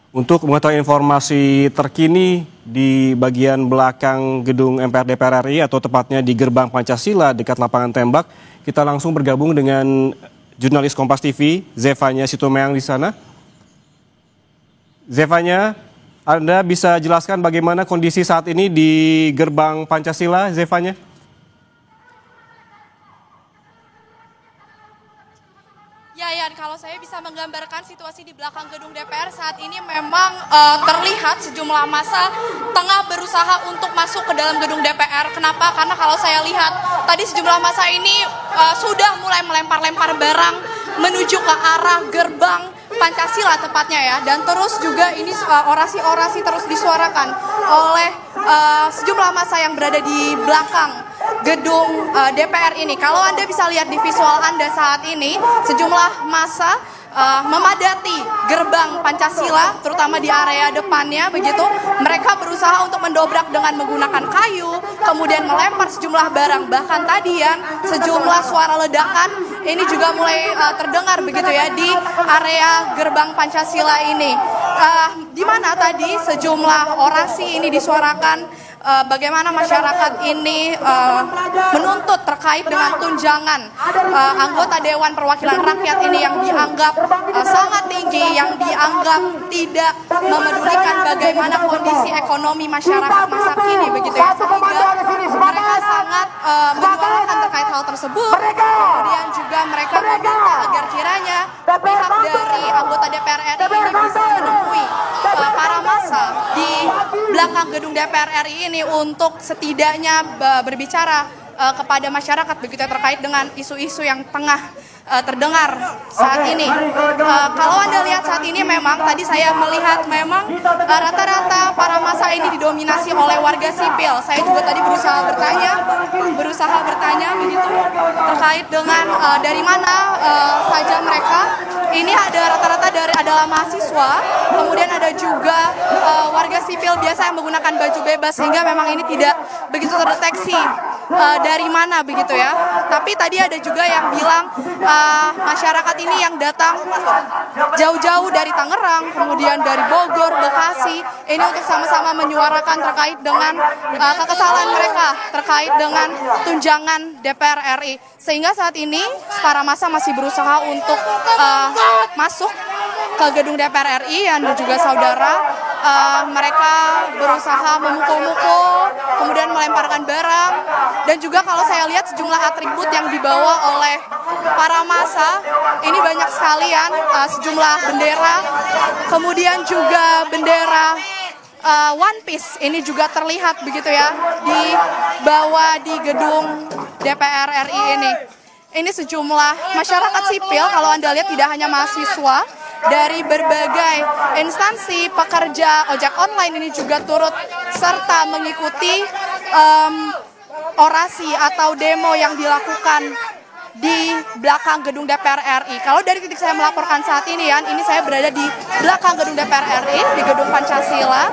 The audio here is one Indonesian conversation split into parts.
Untuk mengetahui informasi terkini di bagian belakang gedung MPR DPR RI atau tepatnya di Gerbang Pancasila dekat lapangan tembak, kita langsung bergabung dengan jurnalis Kompas TV, Zefanya Sitomorang di sana. Zefanya, Anda bisa jelaskan bagaimana kondisi saat ini di Gerbang Pancasila, Zefanya? Ya, Yan, kalau saya bisa menggambarkan situasi di belakang gedung DPR saat ini memang terlihat sejumlah massa tengah berusaha untuk masuk ke dalam gedung DPR. Kenapa? Karena kalau saya lihat tadi sejumlah massa ini sudah mulai melempar-lempar barang menuju ke arah gerbang Pancasila tepatnya ya. Dan terus juga ini orasi-orasi terus disuarakan oleh sejumlah massa yang berada di belakang gedung DPR ini. Kalau Anda bisa lihat di visual Anda saat ini, sejumlah massa memadati gerbang Pancasila, terutama di area depannya begitu. Mereka berusaha untuk mendobrak dengan menggunakan kayu, kemudian melempar sejumlah barang. Bahkan tadi ya, sejumlah suara ledakan ini juga mulai terdengar begitu ya di area gerbang Pancasila ini. Di mana tadi sejumlah orasi ini disuarakan bagaimana masyarakat ini menuntut terkait dengan tunjangan anggota Dewan Perwakilan Rakyat ini yang dianggap sangat tinggi, yang dianggap tidak memedulikan bagaimana kondisi ekonomi masyarakat masa kini begitu ya, sehingga mereka sangat menyuarakan terkait hal tersebut. Kemudian juga mereka meminta agar kiranya pihak dari anggota DPR RI ini bisa menemui para massa di belakang gedung DPR RI ini untuk setidaknya berbicara kepada masyarakat begitu terkait dengan isu-isu yang tengah terdengar saat ini. Kalau Anda lihat saat ini memang tadi saya melihat memang rata-rata para massa ini didominasi oleh warga sipil. Saya juga tadi berusaha bertanya begitu terkait dengan dari mana saja mereka. Ini ada rata-rata adalah mahasiswa, kemudian ada juga warga sipil biasa yang menggunakan baju bebas sehingga memang ini tidak begitu terdeteksi dari mana begitu ya. Tapi tadi ada juga yang bilang masyarakat ini yang datang jauh-jauh dari Tangerang, kemudian dari Bogor, Bekasi, ini untuk sama-sama menyuarakan terkait dengan kekesalan mereka terkait dengan tunjangan DPR RI. Sehingga saat ini para massa masih berusaha untuk masuk ke gedung DPR RI dan juga saudara mereka berusaha memukul-mukul, kemudian melemparkan barang, dan juga kalau saya lihat sejumlah atribut yang dibawa oleh para massa ini banyak sekalian, sejumlah bendera, kemudian juga bendera One Piece ini juga terlihat begitu ya dibawa di gedung DPR RI ini. Ini sejumlah masyarakat sipil, kalau Anda lihat tidak hanya mahasiswa, dari berbagai instansi pekerja ojek online ini juga turut serta mengikuti orasi atau demo yang dilakukan di belakang gedung DPR RI. Kalau dari titik saya melaporkan saat ini ya, ini saya berada di belakang gedung DPR RI, di gedung Pancasila.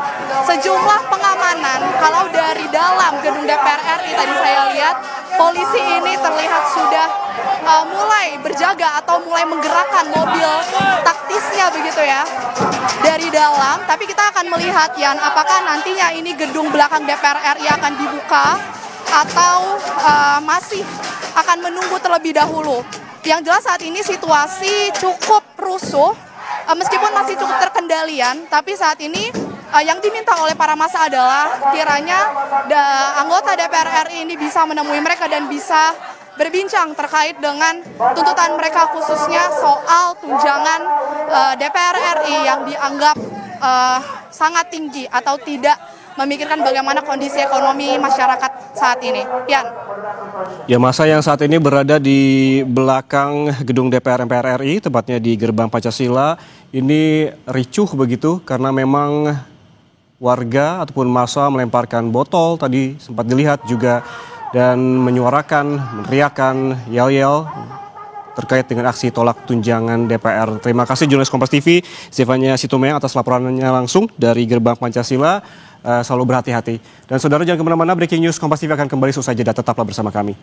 Sejumlah pengamanan, kalau dari dalam gedung DPR RI tadi saya lihat, polisi ini terlihat sudah mulai berjaga atau mulai menggerakkan mobil taktisnya begitu ya dari dalam. Tapi kita akan melihat Yan, apakah nantinya ini gedung belakang DPR RI akan dibuka atau masih akan menunggu terlebih dahulu. Yang jelas saat ini situasi cukup rusuh, meskipun masih cukup terkendalian, tapi saat ini yang diminta oleh para massa adalah kiranya anggota DPR RI ini bisa menemui mereka dan bisa berbincang terkait dengan tuntutan mereka, khususnya soal tunjangan DPR RI yang dianggap sangat tinggi atau tidak memikirkan bagaimana kondisi ekonomi masyarakat saat ini. Yan. Ya, massa yang saat ini berada di belakang gedung DPR MPR RI, tepatnya di Gerbang Pancasila, ini ricuh begitu karena memang warga ataupun massa melemparkan botol, tadi sempat dilihat juga, dan menyuarakan, meneriakan, yel-yel terkait dengan aksi tolak tunjangan DPR. Terima kasih jurnalis Kompas TV, Zefanya Sitomorang atas laporannya langsung dari Gerbang Pancasila. Selalu berhati-hati. Dan saudara jangan kemana-mana, breaking news Kompas TV akan kembali usai jeda, tetaplah bersama kami.